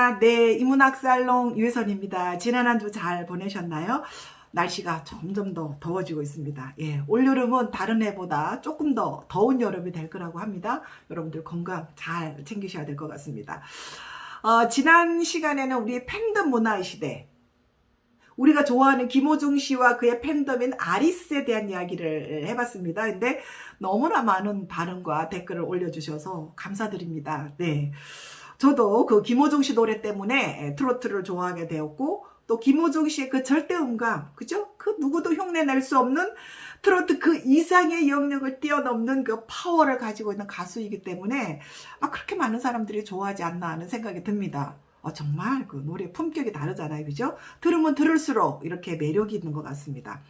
반갑습니다. 네, 이문학살롱 유혜선입니다. 지난 한 주 잘 보내셨나요? 날씨가 점점 더 더워지고 있습니다. 예, 올여름은 다른 해보다 조금 더 더운 여름이 될 거라고 합니다. 여러분들 건강 잘 챙기셔야 될 것 같습니다. 지난 시간에는 우리 팬덤 문화의 시대, 우리가 좋아하는 김호중 씨와 그의 팬덤인 아리스에 대한 이야기를 해봤습니다. 근데 너무나 많은 반응과 댓글을 올려주셔서 감사드립니다. 네. 저도 그 김호중 씨 노래 때문에 트로트를 좋아하게 되었고, 또 김호중 씨의 그 절대음감, 그죠? 그 누구도 흉내낼 수 없는 트로트 그 이상의 영역을 뛰어넘는 그 파워를 가지고 있는 가수이기 때문에 그렇게 많은 사람들이 좋아하지 않나 하는 생각이 듭니다. 정말 그 노래 품격이 다르잖아요. 그죠? 들으면 들을수록 이렇게 매력이 있는 것 같습니다.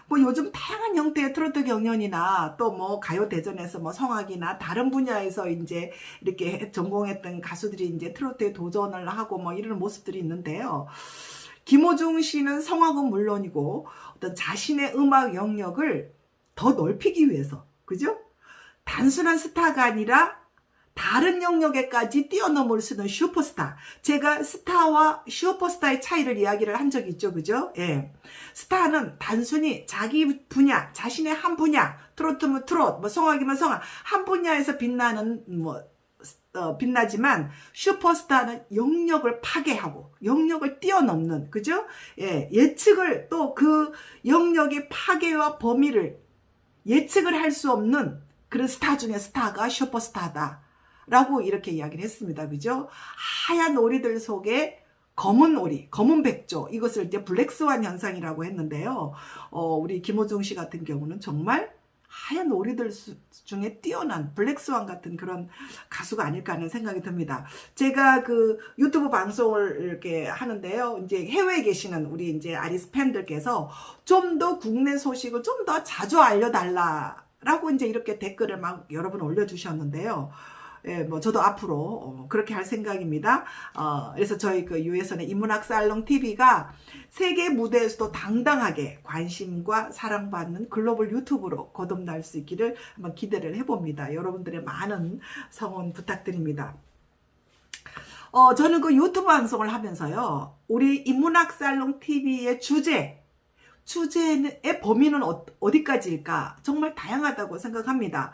뭐 요즘 다양한 형태의 트로트 경연이나 또 뭐 가요대전에서 뭐 성악이나 다른 분야에서 이제 이렇게 전공했던 가수들이 이제 트로트에 도전을 하고 뭐 이런 모습들이 있는데요. 김호중 씨는 성악은 물론이고 어떤 자신의 음악 영역을 더 넓히기 위해서, 그죠? 단순한 스타가 아니라 다른 영역에까지 뛰어넘을 수 있는 슈퍼스타. 제가 스타와 슈퍼스타의 차이를 이야기를 한 적이 있죠. 그죠? 예. 스타는 단순히 자기 분야, 자신의 한 분야, 트로트면 트로트, 뭐 성악이면 성악, 한 분야에서 빛나는, 빛나지만 슈퍼스타는 영역을 파괴하고, 영역을 뛰어넘는, 그죠? 예. 예측을 또 그 영역의 파괴와 범위를 예측을 할 수 없는 그런 스타 중에 스타가 슈퍼스타다. 라고 이렇게 이야기를 했습니다. 그죠? 하얀 오리들 속에 검은 오리, 검은 백조, 이것을 이제 블랙스완 현상이라고 했는데요. 우리 김호중 씨 같은 경우는 정말 하얀 오리들 중에 뛰어난 블랙스완 같은 그런 가수가 아닐까 하는 생각이 듭니다. 제가 그 유튜브 방송을 이렇게 하는데요. 이제 해외에 계시는 우리 이제 아리스 팬들께서 좀 더 국내 소식을 좀 더 자주 알려달라라고 이제 이렇게 댓글을 막 여러 분 올려주셨는데요. 예, 뭐 저도 앞으로 그렇게 할 생각입니다. 그래서 저희 그 유혜선의 인문학살롱 TV가 세계 무대에서도 당당하게 관심과 사랑받는 글로벌 유튜브로 거듭날 수 있기를 한번 기대를 해봅니다. 여러분들의 많은 성원 부탁드립니다. 저는 그 유튜브 방송을 하면서요, 우리 인문학살롱 TV의 주제의 범위는 어디까지일까? 정말 다양하다고 생각합니다.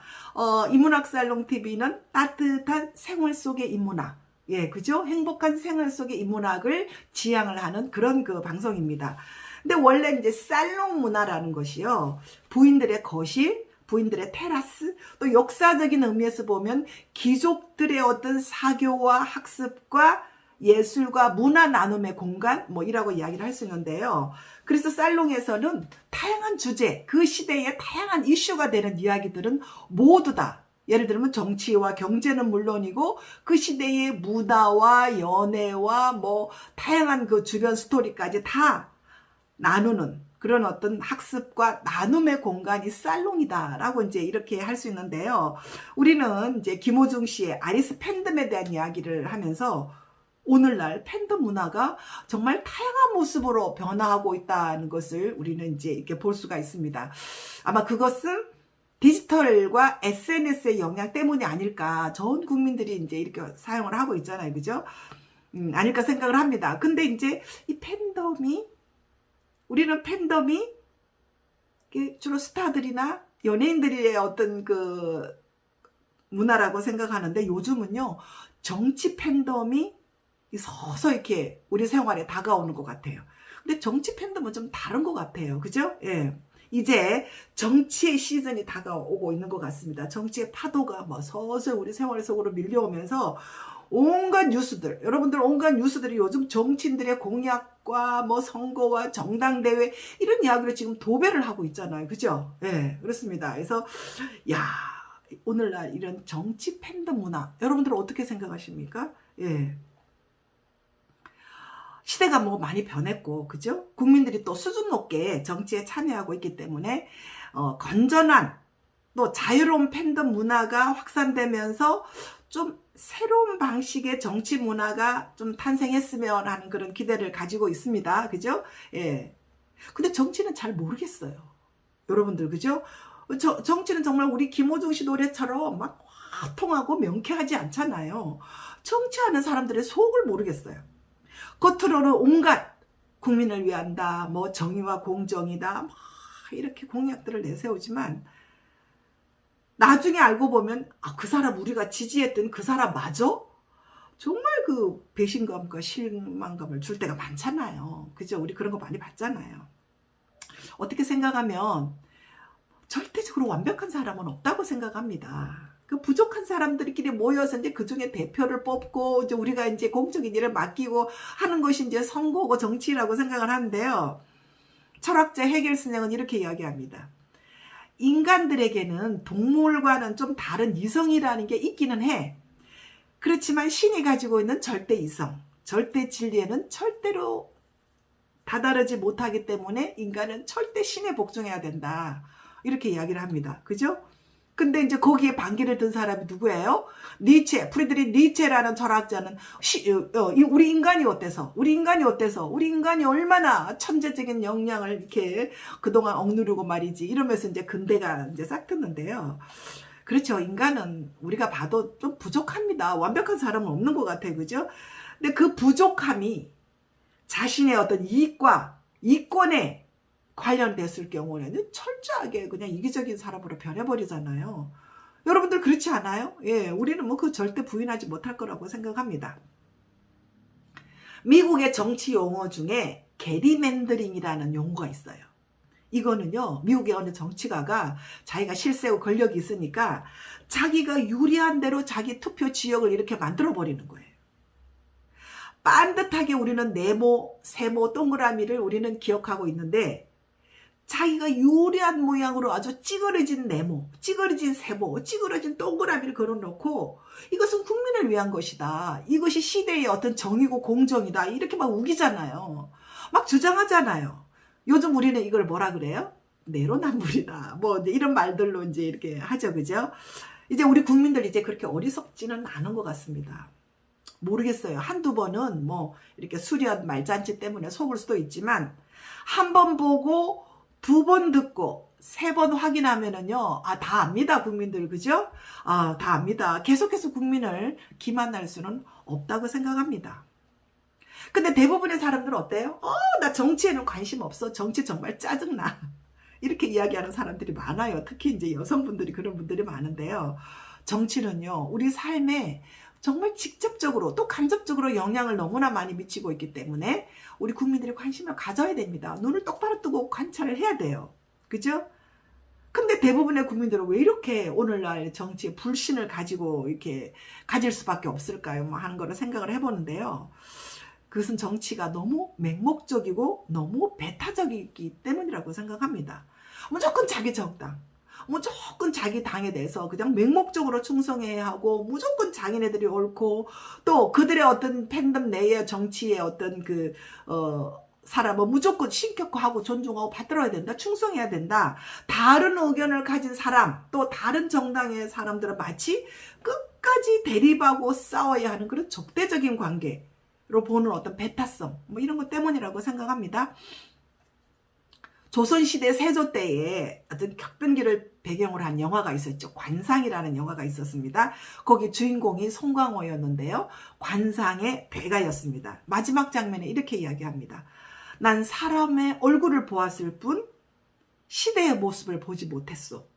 인문학살롱 TV는 따뜻한 생활 속의 인문학, 예, 그죠? 행복한 생활 속의 인문학을 지향을 하는 그런 그 방송입니다. 근데 원래 이제 살롱 문화라는 것이요, 부인들의 거실, 부인들의 테라스, 또 역사적인 의미에서 보면 귀족들의 어떤 사교와 학습과 예술과 문화 나눔의 공간, 뭐 이라고 이야기를 할 수 있는데요. 그래서 살롱에서는 다양한 주제, 그 시대의 다양한 이슈가 되는 이야기들은 모두 다, 예를 들면 정치와 경제는 물론이고 그 시대의 문화와 연애와 뭐 다양한 그 주변 스토리까지 다 나누는 그런 어떤 학습과 나눔의 공간이 살롱이다라고 이제 이렇게 할 수 있는데요. 우리는 이제 김호중 씨의 아리스 팬덤에 대한 이야기를 하면서 오늘날 팬덤 문화가 정말 다양한 모습으로 변화하고 있다는 것을 우리는 이제 이렇게 볼 수가 있습니다. 아마 그것은 디지털과 SNS의 영향 때문이 아닐까. 전 국민들이 이제 이렇게 사용을 하고 있잖아요. 그죠? 아닐까 생각을 합니다. 근데 이제 이 우리는 팬덤이 주로 스타들이나 연예인들의 어떤 그 문화라고 생각하는데, 요즘은요, 정치 팬덤이 서서 이렇게 우리 생활에 다가오는 것 같아요. 근데 정치 팬덤은 좀 다른 것 같아요. 그죠? 예. 이제 정치의 시즌이 다가오고 있는 것 같습니다. 정치의 파도가 뭐 서서히 우리 생활 속으로 밀려오면서 온갖 뉴스들, 여러분들 온갖 뉴스들이 요즘 정치인들의 공약과 뭐 선거와 정당대회 이런 이야기를 지금 도배를 하고 있잖아요. 그죠? 예, 그렇습니다. 그래서 오늘날 이런 정치 팬덤 문화, 여러분들은 어떻게 생각하십니까? 예. 시대가 뭐 많이 변했고, 그죠? 국민들이 또 수준 높게 정치에 참여하고 있기 때문에, 건전한, 또 자유로운 팬덤 문화가 확산되면서 좀 새로운 방식의 정치 문화가 좀 탄생했으면 하는 그런 기대를 가지고 있습니다. 그죠? 예. 근데 정치는 잘 모르겠어요. 여러분들, 그죠? 정치는 정말 우리 김호중 씨 노래처럼 막 통하고 명쾌하지 않잖아요. 정치하는 사람들의 속을 모르겠어요. 겉으로는 온갖 국민을 위한다, 뭐 정의와 공정이다, 막 이렇게 공약들을 내세우지만 나중에 알고 보면 그 사람 우리가 지지했던 그 사람 맞아? 정말 그 배신감과 실망감을 줄 때가 많잖아요. 그죠? 우리 그런 거 많이 봤잖아요. 어떻게 생각하면 절대적으로 완벽한 사람은 없다고 생각합니다. 그 부족한 사람들끼리 모여서 이제 그 중에 대표를 뽑고 이제 우리가 이제 공적인 일을 맡기고 하는 것이 이제 선거고 정치라고 생각을 하는데요. 철학자 헤겔 스낵은 이렇게 이야기합니다. 인간들에게는 동물과는 좀 다른 이성이라는 게 있기는 해. 그렇지만 신이 가지고 있는 절대 이성, 절대 진리에는 절대로 다다르지 못하기 때문에 인간은 절대 신에 복종해야 된다. 이렇게 이야기를 합니다. 그죠? 근데 이제 거기에 반기를 든 사람이 누구예요? 니체, 프리드리히 니체라는 철학자는 우리 인간이 어때서? 우리 인간이 얼마나 천재적인 역량을 이렇게 그동안 억누르고 말이지. 이러면서 이제 근대가 이제 싹 텄는데요. 그렇죠. 인간은 우리가 봐도 좀 부족합니다. 완벽한 사람은 없는 것 같아요. 그죠? 근데 그 부족함이 자신의 어떤 이익과 이권에 관련됐을 경우에는 철저하게 그냥 이기적인 사람으로 변해버리잖아요. 여러분들 그렇지 않아요? 예, 우리는 뭐 그 절대 부인하지 못할 거라고 생각합니다. 미국의 정치 용어 중에 게리맨더링이라는 용어가 있어요. 이거는요, 미국의 어느 정치가가 자기가 실세고 권력이 있으니까 자기가 유리한 대로 자기 투표 지역을 이렇게 만들어 버리는 거예요. 반듯하게 우리는 네모, 세모, 동그라미를 우리는 기억하고 있는데 자기가 유리한 모양으로 아주 찌그러진 네모, 찌그러진 세모, 찌그러진 동그라미를 걸어놓고 이것은 국민을 위한 것이다. 이것이 시대의 어떤 정의고 공정이다. 이렇게 막 우기잖아요. 막 주장하잖아요. 요즘 우리는 이걸 뭐라 그래요? 내로남불이다. 뭐 이런 말들로 이제 이렇게 하죠. 그죠? 이제 우리 국민들 이제 그렇게 어리석지는 않은 것 같습니다. 모르겠어요. 한두 번은 뭐 이렇게 수련 말잔치 때문에 속을 수도 있지만 한 번 보고 두 번 듣고 세 번 확인하면은요. 다 압니다. 국민들. 그죠? 다 압니다. 계속해서 국민을 기만할 수는 없다고 생각합니다. 근데 대부분의 사람들은 어때요? 나 정치에는 관심 없어. 정치 정말 짜증나. 이렇게 이야기하는 사람들이 많아요. 특히 이제 여성분들이 그런 분들이 많은데요. 정치는요, 우리 삶에 정말 직접적으로 또 간접적으로 영향을 너무나 많이 미치고 있기 때문에 우리 국민들이 관심을 가져야 됩니다. 눈을 똑바로 뜨고 관찰을 해야 돼요. 그죠? 근데 대부분의 국민들은 왜 이렇게 오늘날 정치에 불신을 가지고 이렇게 가질 수밖에 없을까요? 뭐 하는 거를 생각을 해보는데요. 그것은 정치가 너무 맹목적이고 너무 배타적이기 때문이라고 생각합니다. 무조건 자기 정당, 무조건 자기 당에 대해서 그냥 맹목적으로 충성해야 하고 무조건 자기네들이 옳고 또 그들의 어떤 팬덤 내의 정치의 어떤 사람은 무조건 신격화하고 존중하고 받들어야 된다. 충성해야 된다. 다른 의견을 가진 사람 또 다른 정당의 사람들은 마치 끝까지 대립하고 싸워야 하는 그런 적대적인 관계로 보는 어떤 배타성 뭐 이런 것 때문이라고 생각합니다. 조선시대 세조 때에 어떤 격변기를 배경으로 한 영화가 있었죠. 관상이라는 영화가 있었습니다. 거기 주인공이 송강호였는데요. 관상의 배가였습니다. 마지막 장면에 이렇게 이야기합니다. 난 사람의 얼굴을 보았을 뿐 시대의 모습을 보지 못했소.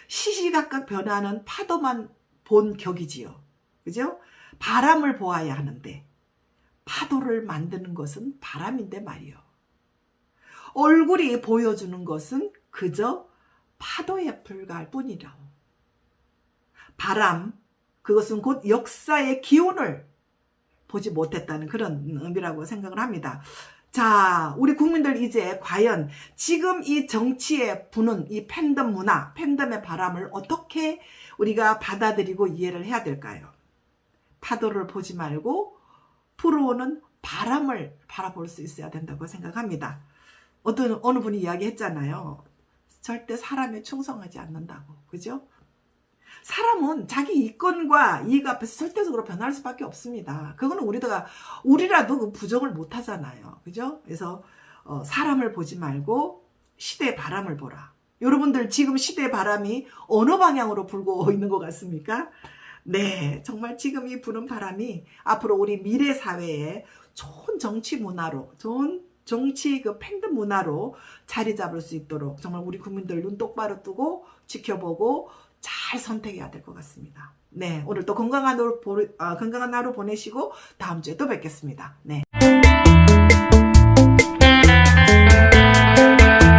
시시각각 변하는 파도만 본 격이지요. 그죠? 바람을 보아야 하는데 파도를 만드는 것은 바람인데 말이요. 얼굴이 보여주는 것은 그저 파도에 불과할 뿐이라오. 바람, 그것은 곧 역사의 기운을 보지 못했다는 그런 의미라고 생각을 합니다. 자, 우리 국민들 이제 과연 지금 이 정치에 부는 이 팬덤 문화, 팬덤의 바람을 어떻게 우리가 받아들이고 이해를 해야 될까요? 파도를 보지 말고 불어오는 바람을 바라볼 수 있어야 된다고 생각합니다. 어느 분이 이야기했잖아요. 절대 사람에 충성하지 않는다고. 그죠? 사람은 자기 이권과 이익 앞에서 절대적으로 변할 수밖에 없습니다. 그거는 우리라도 그 부정을 못 하잖아요. 그죠? 그래서 사람을 보지 말고 시대의 바람을 보라. 여러분들 지금 시대 바람이 어느 방향으로 불고 있는 것 같습니까? 네, 정말 지금 이 부는 바람이 앞으로 우리 미래 사회에 좋은 정치 문화로, 좋은 정치 그 팬덤 문화로 자리 잡을 수 있도록 정말 우리 국민들 눈 똑바로 뜨고 지켜보고 잘 선택해야 될 것 같습니다. 네, 오늘 또 건강한 하루 보내시고 다음 주에 또 뵙겠습니다. 네.